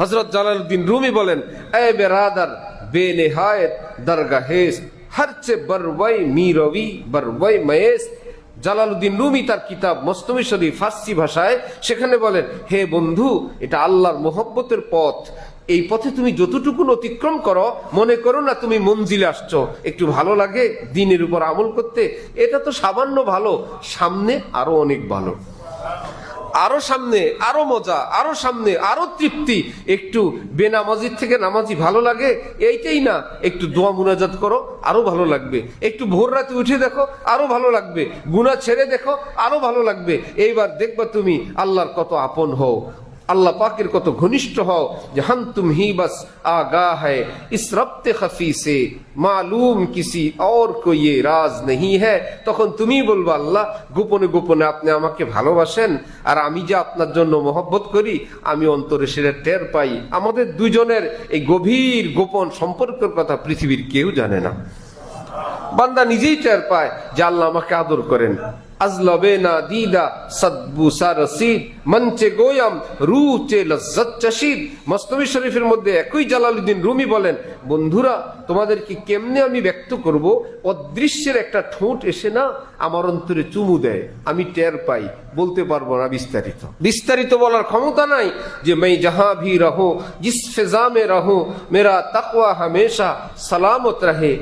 হযরত Jalaluddin Rumi বলেন, এ বেরাদার বেনেহায়েত দরগাহেস হরচে বরওয়াই মিরবি বরওয়াই ময়েস। Jalaluddin Rumi তার কিতাব মসনবী শরীফ ফার্সি ভাষায় সেখানে বলেন, হে বন্ধু, এটা আল্লাহর মোহব্বতের পথ। এই পথে তুমি যতটুকু অতিক্রম করো, মনে করো না তুমি মঞ্জিলে আসছো। একটু ভালো লাগে দ্বীনের উপর আমল করতে, এটা তো সামান্য ভালো, সামনে আরো অনেক ভালো, আরো সামনে আরো মজা, আরো সামনে আরো তৃপ্তি। একটু বেনামাজির থেকে নামাজি ভালো লাগে, এইটাই না, একটু দোয়া মুনাজাত করো, আরো ভালো লাগবে। একটু ভোর রাতে উঠে দেখো, আরো ভালো লাগবে। গুনাহ ছেড়ে দেখো, আরো ভালো লাগবে। এইবার দেখবা তুমি আল্লাহর কত আপন হও, আল্লাহ পাকের কত ঘনিষ্ঠ হও। যে হাম তুম হি বাস আগা হ্যায় ইস রব্তে খফি সে মালুম কিসি और को ये রাজ नहीं है। তখন তুমি বলবা, আল্লাহ, গোপনে গোপনে আপনি আমাকে ভালোবাসেন, আর আমি যে আপনার জন্য মহব্বত করি আমি অন্তরে সেটা টের পাই। আমাদের দুজনের এই গভীর গোপন সম্পর্কের কথা পৃথিবীর কেউ জানে না। বান্দা নিজেই টের পায় যে আল্লাহ আমাকে আদর করেন। আজলবে না দিদা সদবু সারসিদ মঞ্চে গোয়াম রুচে লজ্জত চশিদ। মসনবী শরীফের মধ্যে একই জালালউদ্দিন রুমি বলেন, বন্ধুরা, তোমাদেরকে কেমনে আমি ব্যক্ত করব, অদৃশ্যের একটা ঠোঁট এসে না আমার অন্তরে চুমু দেয়, আমি টের পাই, বলতে পারবো না বিস্তারিত। বিস্তারিত বলার ক্ষমতা নাই যে मैं जहां भी रहो जिस फिजा में रहो मेरा तकवा हमेशा सलामत रहे।